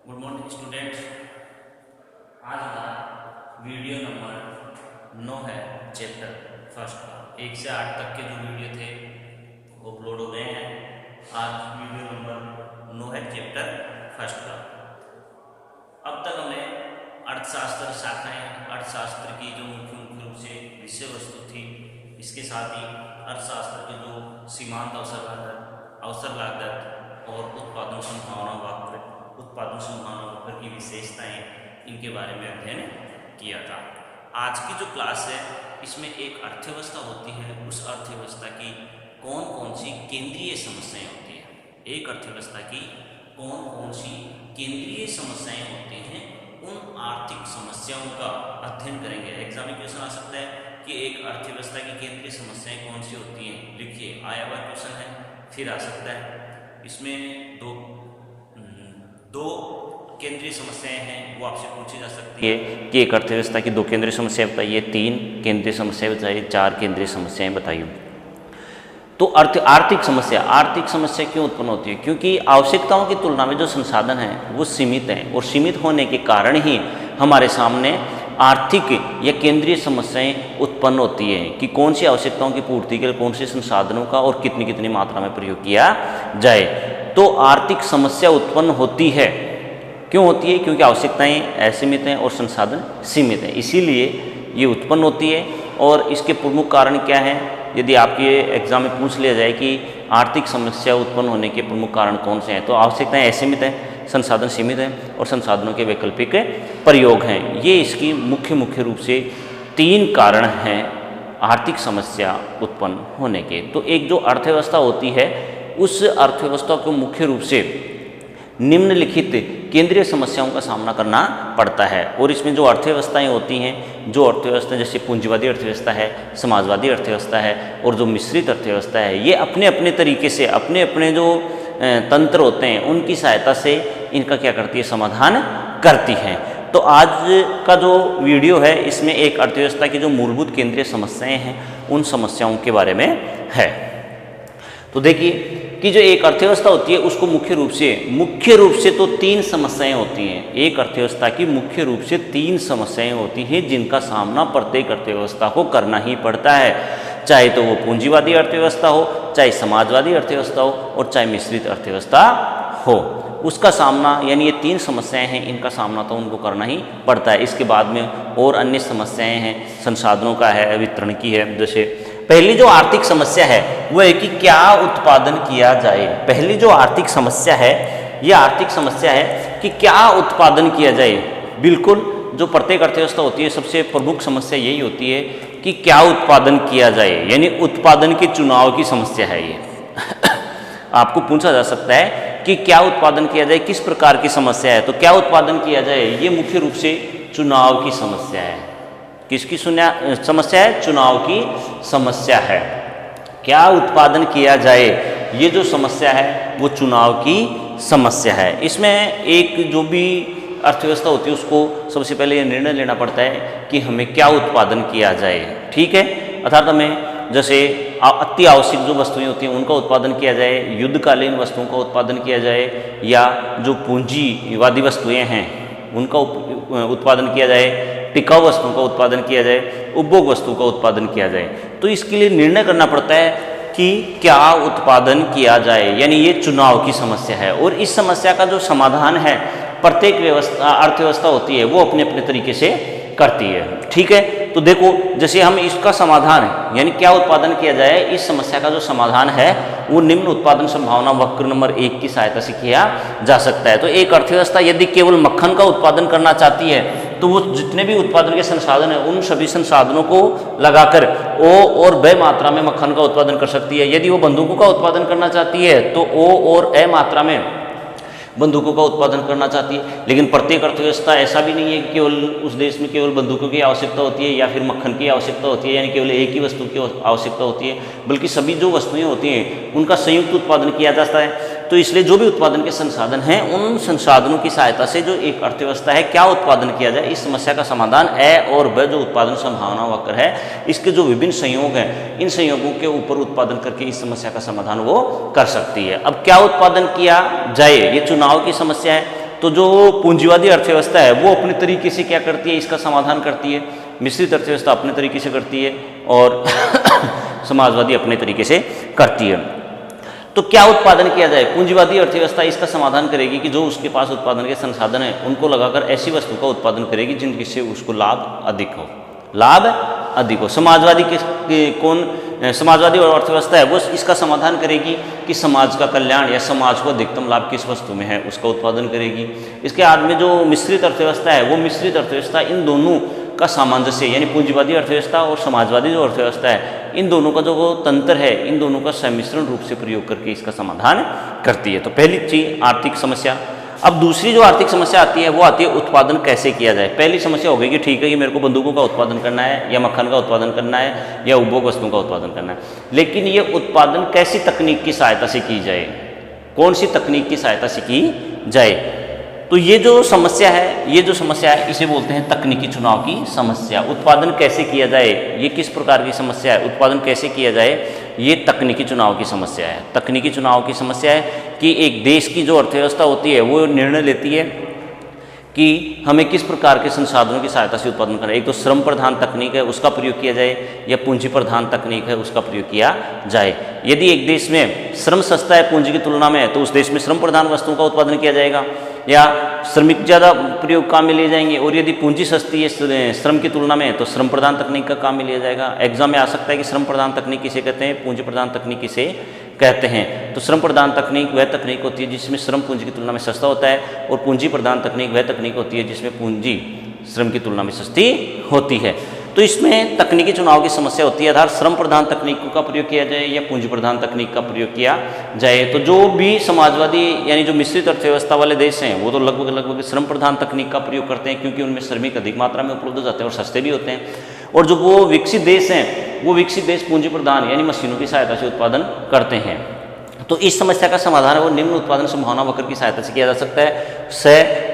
Good morning students. आज हमारा video number 9 है, चैप्टर फर्स्ट का। 1 से 8 तक के जो वीडियो थे वो अपलोड हो गए हैं। आज वीडियो नंबर 9 है, चैप्टर फर्स्ट का। अब तक हमने अर्थशास्त्र शाखाएं, अर्थशास्त्र की जो मुख्य रूप से विषय वस्तु थी, इसके साथ ही अर्थशास्त्र के जो सीमांत अवसर लागत और उत्पादन संभावना वक्र की विशेषताएं, इनके बारे में अध्ययन किया था। आज की जो क्लास है इसमें एक अर्थव्यवस्था होती है, उस अर्थव्यवस्था की कौन कौन सी केंद्रीय समस्याएं होती हैं, एक अर्थव्यवस्था की कौन कौन सी केंद्रीय समस्याएं होती हैं, उन आर्थिक समस्याओं का अध्ययन करेंगे। एग्जाम में क्वेश्चन आ सकता है कि एक अर्थव्यवस्था की केंद्रीय समस्याएं कौन सी होती हैं, लिखिए। आया हुआ क्वेश्चन है, फिर आ सकता है। इसमें दो केंद्रीय समस्याएं हैं, वो आपसे पूछी जा सकती है कि एक अर्थव्यवस्था की 2 केंद्रीय समस्याएं बताइए, 3 केंद्रीय समस्याएं बताइए, 4 केंद्रीय समस्याएं बताइए। तो आर्थिक समस्या क्यों उत्पन्न होती है? क्योंकि आवश्यकताओं की तुलना में जो संसाधन हैं वो सीमित हैं, और सीमित होने के कारण ही हमारे सामने आर्थिक या केंद्रीय समस्याएं उत्पन्न होती हैं कि कौन सी आवश्यकताओं की पूर्ति के लिए कौन से संसाधनों का और कितनी मात्रा में प्रयोग किया जाए। तो आर्थिक समस्या उत्पन्न होती है, क्यों होती है? क्योंकि आवश्यकताएं असीमित हैं और संसाधन सीमित हैं, इसीलिए ये उत्पन्न होती है। और इसके प्रमुख कारण क्या हैं? यदि आपके एग्जाम में पूछ लिया जाए कि आर्थिक समस्या उत्पन्न होने के प्रमुख कारण कौन से हैं, तो आवश्यकताएं असीमित हैं, संसाधन सीमित हैं और संसाधनों के वैकल्पिक प्रयोग हैं। ये इसकी मुख्य रूप से 3 कारण हैं आर्थिक समस्या उत्पन्न होने के। तो एक जो अर्थव्यवस्था होती है, उस अर्थव्यवस्था को मुख्य रूप से निम्नलिखित केंद्रीय समस्याओं का सामना करना पड़ता है। और इसमें जो अर्थव्यवस्थाएं होती हैं, जो अर्थव्यवस्था जैसे पूंजीवादी अर्थव्यवस्था है, समाजवादी अर्थव्यवस्था है और जो मिश्रित अर्थव्यवस्था है, ये अपने अपने तरीके से अपने जो तंत्र होते हैं उनकी सहायता से इनका क्या करती है, समाधान करती हैं। तो आज का जो वीडियो है इसमें एक अर्थव्यवस्था की जो मूलभूत केंद्रीय समस्याएं हैं उन समस्याओं के बारे में है। तो देखिए कि जो एक अर्थव्यवस्था होती है उसको मुख्य रूप से तो 3 समस्याएं होती हैं। एक अर्थव्यवस्था की मुख्य रूप से 3 समस्याएं होती हैं जिनका सामना प्रत्येक अर्थव्यवस्था को करना ही पड़ता है, चाहे तो वो पूंजीवादी अर्थव्यवस्था हो, चाहे समाजवादी अर्थव्यवस्था हो और चाहे मिश्रित अर्थव्यवस्था हो। उसका सामना, यानी ये 3 समस्याएं हैं, इनका सामना तो उनको करना ही पड़ता है। इसके बाद में और अन्य समस्याएं हैं, संसाधनों का है, वितरण की है। जैसे पहली जो आर्थिक समस्या है वो है कि क्या उत्पादन किया जाए। पहली जो आर्थिक समस्या है, यह आर्थिक समस्या है कि क्या उत्पादन किया जाए। बिल्कुल, जो प्रत्येक अर्थव्यवस्था होती है सबसे प्रमुख समस्या यही होती है कि क्या उत्पादन किया जाए, यानी उत्पादन के चुनाव की समस्या है ये। आपको पूछा जा सकता है कि क्या उत्पादन किया जाए, किस प्रकार की समस्या है। तो क्या उत्पादन किया जाए, ये मुख्य रूप से चुनाव की समस्या है। किसकी समस्या है? चुनाव की समस्या है। क्या उत्पादन किया जाए, ये जो समस्या है वो चुनाव की समस्या है। इसमें एक जो भी अर्थव्यवस्था होती है उसको सबसे पहले ये निर्णय लेना पड़ता है कि हमें क्या उत्पादन किया जाए, ठीक है। अर्थात हमें जैसे अति आवश्यक जो वस्तुएं होती हैं उनका उत्पादन किया जाए, युद्धकालीन वस्तुओं का उत्पादन किया जाए, या जो पूंजीवादी वस्तुएं हैं उनका उत्पादन किया जाए, टिकाऊ वस्तुओं का उत्पादन किया जाए, उपभोग वस्तु का उत्पादन किया जाए। तो इसके लिए निर्णय करना पड़ता है कि क्या उत्पादन किया जाए, यानी ये चुनाव की समस्या है। और इस समस्या का जो समाधान है प्रत्येक अर्थव्यवस्था होती है वो अपने अपने तरीके से करती है, ठीक है। तो देखो, जैसे हम इसका समाधान यानी क्या उत्पादन किया जाए, इस समस्या का जो समाधान है वो निम्न उत्पादन संभावना वक्र नंबर 1 की सहायता से किया जा सकता है। तो एक अर्थव्यवस्था यदि केवल मक्खन का उत्पादन करना चाहती है तो वो जितने भी उत्पादन के संसाधन हैं उन सभी संसाधनों को लगाकर ओ और ब मात्रा में मक्खन का उत्पादन कर सकती है। यदि वो बंदूकों का उत्पादन करना चाहती है तो ओ और ए मात्रा में बंदूकों का उत्पादन करना चाहती है। लेकिन प्रत्येक अर्थव्यवस्था ऐसा भी नहीं है कि केवल उस देश में केवल बंदूकों की आवश्यकता होती है या फिर मक्खन की आवश्यकता होती है, यानी केवल एक ही वस्तु की आवश्यकता होती है, बल्कि सभी जो वस्तुएं होती हैं उनका संयुक्त उत्पादन किया जाता है। तो इसलिए जो भी उत्पादन के संसाधन हैं उन संसाधनों की सहायता से जो एक अर्थव्यवस्था है क्या उत्पादन किया जाए, इस समस्या का समाधान ए और ब जो उत्पादन संभावना वक्र है, इसके जो विभिन्न संयोग हैं इन संयोगों के ऊपर उत्पादन करके इस समस्या का समाधान वो कर सकती है। अब क्या उत्पादन किया जाए, ये चुनाव की समस्या है। तो जो पूंजीवादी अर्थव्यवस्था है वो अपने तरीके से क्या करती है, इसका समाधान करती है। मिश्रित अर्थव्यवस्था अपने तरीके से करती है और समाजवादी अपने तरीके से करती है। तो क्या उत्पादन किया जाए? पूंजीवादी अर्थव्यवस्था इसका समाधान करेगी कि जो उसके पास उत्पादन के संसाधन हैं उनको लगाकर ऐसी वस्तु का उत्पादन करेगी जिनसे उसको लाभ अधिक हो, लाभ अधिक हो। समाजवादी समाजवादी अर्थव्यवस्था है वो इसका समाधान करेगी कि समाज का कल्याण या समाज को अधिकतम लाभ किस वस्तु में है उसका उत्पादन करेगी। इसके बाद में जो मिश्रित अर्थव्यवस्था है वो मिश्रित अर्थव्यवस्था इन दोनों का सामंजस्य यानी पूंजीवादी अर्थव्यवस्था और समाजवादी जो अर्थव्यवस्था है इन दोनों का जो वो तंत्र है इन दोनों का सम्मिश्रण रूप से प्रयोग करके इसका समाधान करती है। तो पहली चीज आर्थिक समस्या। अब दूसरी जो आर्थिक समस्या आती है वो आती है उत्पादन कैसे किया जाए। पहली समस्या हो गई कि ठीक है कि मेरे को बंदूकों का उत्पादन करना है या मक्खन का उत्पादन करना है या उपभोग वस्तुओं का उत्पादन करना है, लेकिन ये उत्पादन कैसी तकनीक की सहायता से की जाए, कौन सी तकनीक की सहायता से की जाए। तो ये जो समस्या है इसे बोलते हैं तकनीकी चुनाव की समस्या। उत्पादन कैसे किया जाए, ये किस प्रकार की समस्या है, उत्पादन कैसे किया जाए, ये तकनीकी चुनाव की समस्या है। तकनीकी चुनाव की समस्या है कि एक देश की जो अर्थव्यवस्था होती है वो निर्णय लेती है कि हमें किस प्रकार के संसाधनों की सहायता से उत्पादन करना है। एक तो श्रम प्रधान तकनीक है उसका प्रयोग किया जाए या पूंजी प्रधान तकनीक है उसका प्रयोग किया जाए। यदि एक देश में श्रम सस्ता है पूंजी की तुलना में तो उस देश में श्रम प्रधान वस्तुओं का उत्पादन किया जाएगा या श्रमिक ज़्यादा प्रयोग काम में लिए जाएंगे, और यदि पूंजी सस्ती है श्रम की तुलना में तो श्रम प्रधान तकनीक का काम में लिया जाएगा। एग्जाम में आ सकता है कि श्रम प्रधान तकनीक किसे कहते हैं, पूंजी प्रधान तकनीक किसे कहते हैं। तो श्रम प्रधान तकनीक वह तकनीक होती है जिसमें श्रम पूंजी की तुलना में सस्ता होता है, और पूंजी प्रधान तकनीक वह तकनीक होती है जिसमें पूंजी श्रम की तुलना में सस्ती होती है। तो इसमें तकनीकी चुनाव की समस्या होती है, आधार श्रम प्रधान तकनीकों का प्रयोग किया जाए या पूंजी प्रधान तकनीक का प्रयोग किया जाए। तो जो भी समाजवादी यानी जो मिश्रित अर्थव्यवस्था वाले देश हैं वो तो लगभग श्रम प्रधान तकनीक का प्रयोग करते हैं क्योंकि उनमें श्रमिक अधिक मात्रा में उपलब्ध हो जाते हैं और सस्ते भी होते हैं। और जो वो विकसित देश हैं वो विकसित देश पूंजी प्रधान यानी मशीनों की सहायता से उत्पादन करते हैं। तो इस समस्या का समाधान है वो निम्न उत्पादन संभावना वक्र की सहायता से किया जा सकता है। स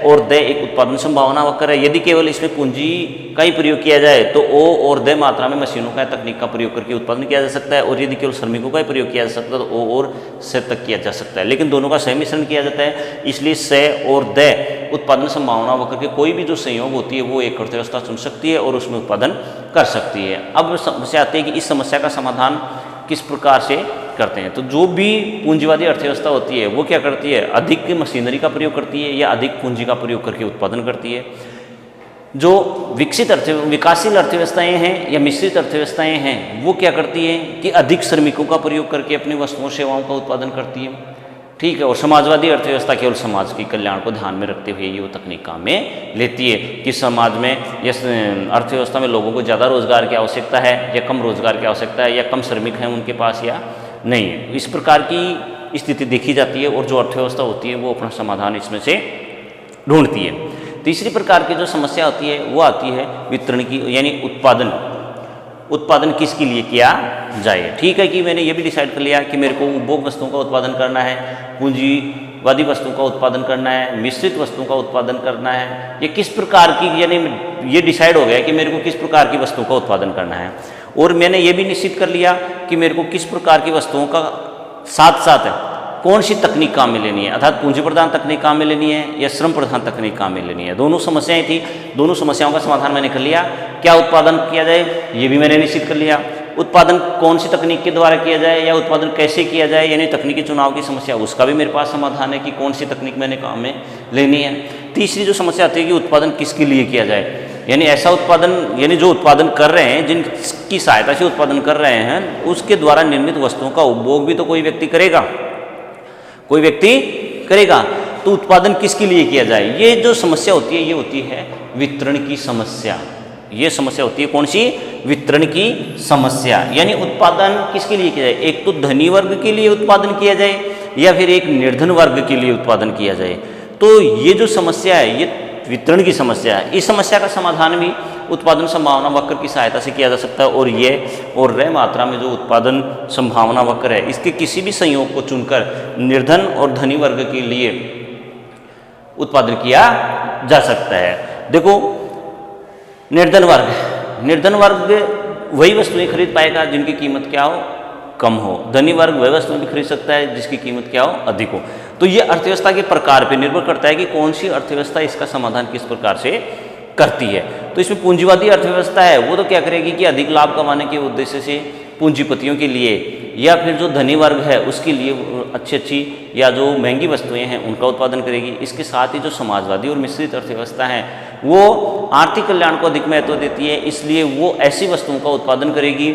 और द एक उत्पादन संभावना वक्र है। यदि केवल इसमें पूंजी का ही प्रयोग किया जाए तो ओ और द मात्रा में मशीनों का तकनीक का प्रयोग करके उत्पादन किया जा सकता है, और यदि केवल श्रमिकों का ही प्रयोग किया जा सकता है तो ओ और स तक किया जा सकता है, लेकिन दोनों का सहमिश्रण किया जाता है। इसलिए स और द उत्पादन संभावना वक्र के कोई भी जो संयोग होती है वो एक अर्थव्यवस्था चुन सकती है और उसमें उत्पादन कर सकती है। अब समस्या आती है कि इस समस्या का समाधान किस प्रकार से करते हैं। तो जो भी पूंजीवादी अर्थव्यवस्था होती है वो क्या करती है, अधिक मशीनरी का प्रयोग करती है या अधिक पूंजी का प्रयोग करके उत्पादन करती है। जो विकासशील अर्थव्यवस्थाएं हैं या मिश्रित अर्थव्यवस्थाएं हैं वो क्या करती हैं कि अधिक श्रमिकों का प्रयोग करके अपनी वस्तुओं सेवाओं का उत्पादन करती है, ठीक है। और समाजवादी अर्थव्यवस्था केवल समाज के कल्याण को ध्यान में रखते हुए ये वो तकनीक काम में लेती है कि समाज में या अर्थव्यवस्था में लोगों को ज़्यादा रोजगार की आवश्यकता है या कम रोजगार की आवश्यकता है या कम श्रमिक हैं उनके पास या नहीं है। इस प्रकार की स्थिति देखी जाती है और जो अर्थव्यवस्था होती है वो अपना समाधान इसमें से ढूंढती है। तीसरी प्रकार की जो समस्या होती है वो आती है वितरण की, यानी उत्पादन किसके लिए किया जाए। ठीक है कि मैंने ये भी डिसाइड कर लिया कि मेरे को उपभोग वस्तुओं का उत्पादन करना है, पूंजीवादी वस्तुओं का उत्पादन करना है, मिश्रित वस्तुओं का उत्पादन करना है, ये किस प्रकार की, यानी ये डिसाइड हो गया कि मेरे को किस प्रकार की वस्तुओं का उत्पादन करना है। और मैंने ये भी निश्चित कर लिया कि मेरे को किस प्रकार की वस्तुओं का साथ साथ कौन सी तकनीक काम में लेनी है, अर्थात पूंजी प्रधान तकनीक काम में लेनी है या श्रम प्रधान तकनीक काम में लेनी है। दोनों समस्याएं थी, दोनों समस्याओं का समाधान मैंने कर लिया। क्या उत्पादन किया जाए ये भी मैंने निश्चित कर लिया। उत्पादन कौन सी तकनीक के द्वारा किया जाए या उत्पादन कैसे किया जाए, यानी तकनीकी चुनाव की समस्या, उसका भी मेरे पास समाधान है कि कौन सी तकनीक मैंने काम में लेनी है। तीसरी जो समस्या आती है कि उत्पादन किसके लिए किया जाए, यानी ऐसा उत्पादन, यानी जो उत्पादन कर रहे हैं, जिनकी सहायता से उत्पादन कर रहे हैं, उसके द्वारा निर्मित वस्तुओं का उपभोग भी तो कोई व्यक्ति करेगा, तो उत्पादन किसके लिए किया जाए। ये जो समस्या होती है ये होती है वितरण की समस्या। ये समस्या होती है कौन सी, वितरण की समस्या, यानी उत्पादन किसके लिए किया जाए। एक तो धनी वर्ग के लिए उत्पादन किया जाए या फिर एक निर्धन वर्ग के लिए उत्पादन किया जाए। तो ये जो समस्या है ये वितरण की समस्या है। इस समस्या का समाधान भी उत्पादन संभावना वक्र की सहायता से किया जा सकता है, और ये और रह मात्रा में जो उत्पादन संभावना वक्र है इसके किसी भी संयोग को चुनकर निर्धन और धनी वर्ग के लिए उत्पादन किया जा सकता है। देखो, निर्धन वर्ग वही वस्तुएं खरीद पाएगा जिनकी कीमत क्या हो, कम हो। धनी वर्ग वह वस्तुएं भी खरीद सकता है जिसकी कीमत क्या हो, अधिक हो। तो ये अर्थव्यवस्था के प्रकार पर निर्भर करता है कि कौन सी अर्थव्यवस्था इसका समाधान किस प्रकार से करती है। तो इसमें पूंजीवादी अर्थव्यवस्था है वो तो क्या करेगी कि अधिक लाभ कमाने के उद्देश्य से पूंजीपतियों के लिए या फिर जो धनी वर्ग है उसके लिए अच्छी या जो महंगी वस्तुएं हैं उनका उत्पादन करेगी। इसके साथ ही जो समाजवादी और मिश्रित अर्थव्यवस्था है वो आर्थिक कल्याण को अधिक महत्व देती है, इसलिए वो ऐसी वस्तुओं का उत्पादन करेगी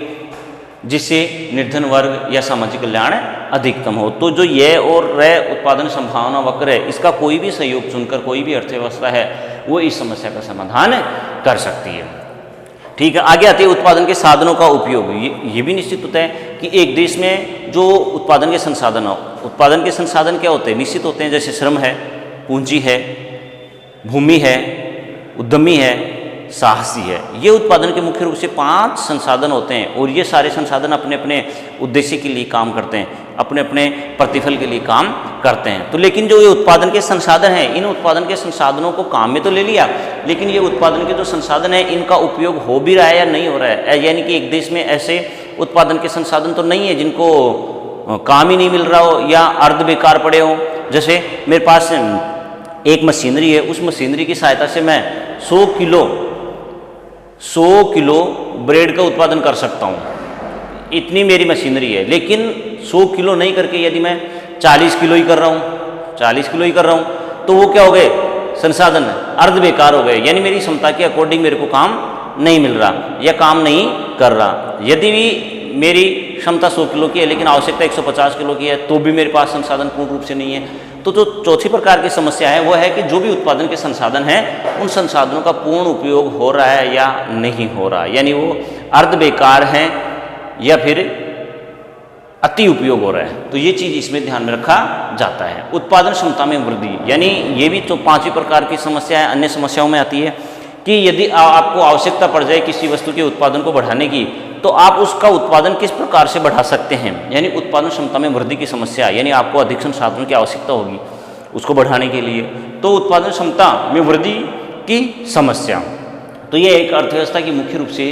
जिससे निर्धन वर्ग या सामाजिक कल्याण अधिकतम हो। तो जो ये और रे उत्पादन संभावना वक्र है इसका कोई भी सहयोग चुनकर कोई भी अर्थव्यवस्था है वो इस समस्या का समाधान कर सकती है। ठीक है, आगे आते हैं उत्पादन के साधनों का उपयोग। ये भी निश्चित होता है कि एक देश में जो उत्पादन के संसाधन क्या होते हैं, निश्चित होते हैं, जैसे श्रम है, पूंजी है, भूमि है, उद्यमी है, साहसी है। ये उत्पादन के मुख्य रूप से 5 संसाधन होते हैं और ये सारे संसाधन अपने अपने उद्देश्य के लिए काम करते हैं, अपने अपने प्रतिफल के लिए काम करते हैं। तो लेकिन जो ये उत्पादन के संसाधन हैं, इन उत्पादन के संसाधनों को काम में तो ले लिया, लेकिन ये उत्पादन के जो संसाधन हैं इनका उपयोग हो भी रहा है या नहीं हो रहा है। यानी कि एक देश में ऐसे उत्पादन के संसाधन तो नहीं है जिनको काम ही नहीं मिल रहा हो या अर्ध बेकार पड़े हो। जैसे मेरे पास एक मशीनरी है, उस मशीनरी की सहायता से मैं 100 किलो ब्रेड का उत्पादन कर सकता हूँ, इतनी मेरी मशीनरी है। लेकिन 100 किलो नहीं करके यदि मैं 40 किलो ही कर रहा हूँ तो वो क्या हो गए, संसाधन अर्ध बेकार हो गए, यानी मेरी क्षमता के अकॉर्डिंग मेरे को काम नहीं मिल रहा या काम नहीं कर रहा। यदि भी मेरी क्षमता 100 किलो की है लेकिन आवश्यकता 150 किलो की है तो भी मेरे पास संसाधन पूर्ण रूप से नहीं है। तो जो चौथी प्रकार की समस्या है वो है कि जो भी उत्पादन के संसाधन हैं उन संसाधनों का पूर्ण उपयोग हो रहा है या नहीं हो रहा, यानी वो अर्ध बेकार हैं या फिर अति उपयोग हो रहा है। तो ये चीज़ इसमें ध्यान में रखा जाता है। उत्पादन क्षमता में वृद्धि, यानी ये भी तो 5 प्रकार की समस्या है, अन्य समस्याओं में आती है कि यदि आपको आवश्यकता पड़ जाए किसी वस्तु के उत्पादन को बढ़ाने की तो आप उसका उत्पादन किस प्रकार से बढ़ा सकते हैं। यानी उत्पादन क्षमता में वृद्धि की समस्या, यानी आपको अधिक संसाधनों की आवश्यकता होगी उसको बढ़ाने के लिए, तो उत्पादन क्षमता में वृद्धि की समस्या। तो ये एक अर्थव्यवस्था की मुख्य रूप से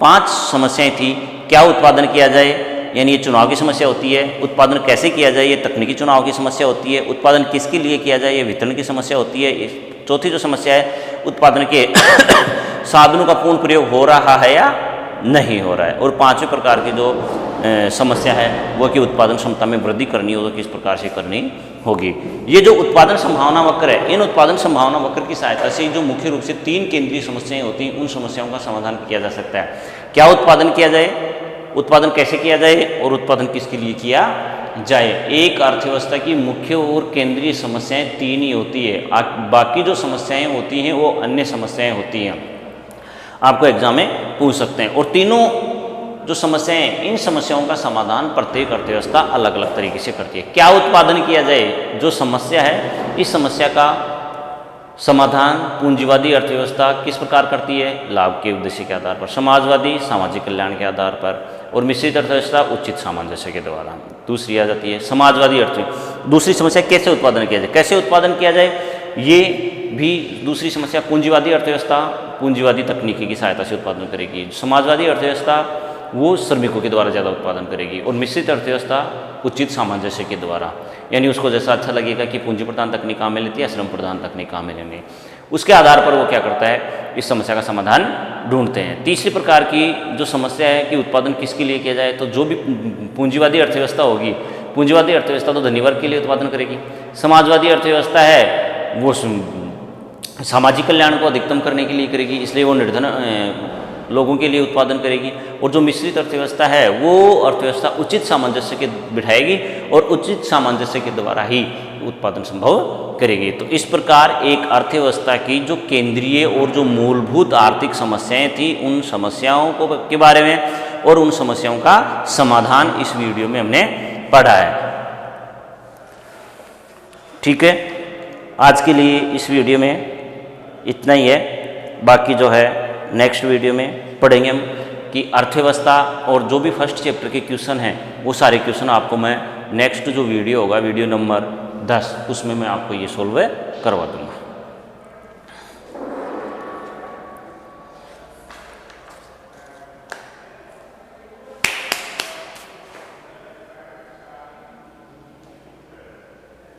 5 समस्याएं थी। क्या उत्पादन किया जाए, यानी ये चुनाव की समस्या होती है। उत्पादन कैसे किया जाए, ये तकनीकी चुनाव की समस्या होती है। उत्पादन किसके लिए किया जाए, ये वितरण की समस्या होती है। चौथी जो समस्या है, उत्पादन के साधनों का पूर्ण प्रयोग हो रहा है या नहीं हो रहा है। और 5वें प्रकार की जो समस्या है वो कि उत्पादन क्षमता में वृद्धि करनी हो तो किस प्रकार से करनी होगी। ये जो उत्पादन संभावना वक्र है, इन उत्पादन संभावना वक्र की सहायता से जो मुख्य रूप से 3 केंद्रीय समस्याएं होती हैं उन समस्याओं का समाधान किया जा सकता है। क्या उत्पादन किया जाए, उत्पादन कैसे किया जाए और उत्पादन किसके लिए किया जाए। एक अर्थव्यवस्था की मुख्य और केंद्रीय समस्याएं 3 ही होती है, बाकी जो समस्याएं होती हैं वो अन्य समस्याएं होती हैं, आपको एग्जाम में पूछ सकते हैं। और तीनों जो समस्याएं हैं, इन समस्याओं का समाधान प्रत्येक अर्थव्यवस्था अलग अलग तरीके से करती है। क्या उत्पादन किया जाए, जो समस्या है, इस समस्या का समाधान पूंजीवादी अर्थव्यवस्था किस प्रकार करती है, लाभ के उद्देश्य के आधार पर, समाजवादी सामाजिक कल्याण के आधार पर, और मिश्रित अर्थव्यवस्था उचित सामंजस्य के द्वारा। दूसरी आ जाती है समाजवादी अर्थव्यवस्था। दूसरी समस्या कैसे उत्पादन किया जाए, कैसे उत्पादन किया जाए, ये भी दूसरी समस्या। पूंजीवादी अर्थव्यवस्था पूंजीवादी तकनीकी की सहायता से उत्पादन करेगी। समाजवादी अर्थव्यवस्था वो श्रमिकों के द्वारा ज़्यादा उत्पादन करेगी। और मिश्रित अर्थव्यवस्था उचित सामंजस्य के द्वारा, यानी उसको जैसा अच्छा लगेगा कि पूंजी प्रधान तकनीक काम में लेती है, श्रम प्रधान तकनीक काम में लेनी, उसके आधार पर वो क्या करता है, इस समस्या का समाधान ढूंढते हैं। तीसरी प्रकार की जो समस्या है कि उत्पादन किसके लिए किया जाए, तो जो भी पूंजीवादी अर्थव्यवस्था होगी, पूंजीवादी अर्थव्यवस्था तो धनी वर्ग के लिए उत्पादन करेगी। समाजवादी अर्थव्यवस्था है वो सामाजिक कल्याण को अधिकतम करने के लिए करेगी, इसलिए वो निर्धन लोगों के लिए उत्पादन करेगी। और जो मिश्रित अर्थव्यवस्था है वो अर्थव्यवस्था उचित सामंजस्य के बिठाएगी और उचित सामंजस्य के द्वारा ही उत्पादन संभव करेगी। तो इस प्रकार एक अर्थव्यवस्था की जो केंद्रीय और जो मूलभूत आर्थिक समस्याएं थी, उन समस्याओं को के बारे में और उन समस्याओं का समाधान इस वीडियो में हमने पढ़ा है। ठीक है, आज के लिए इस वीडियो में इतना ही है। बाकी जो है नेक्स्ट वीडियो में पढ़ेंगे हम कि अर्थव्यवस्था, और जो भी फर्स्ट चैप्टर के क्वेश्चन हैं वो सारे क्वेश्चन आपको मैं नेक्स्ट जो वीडियो होगा, वीडियो नंबर 10, उसमें मैं आपको ये सोल्व करवा दूँगा।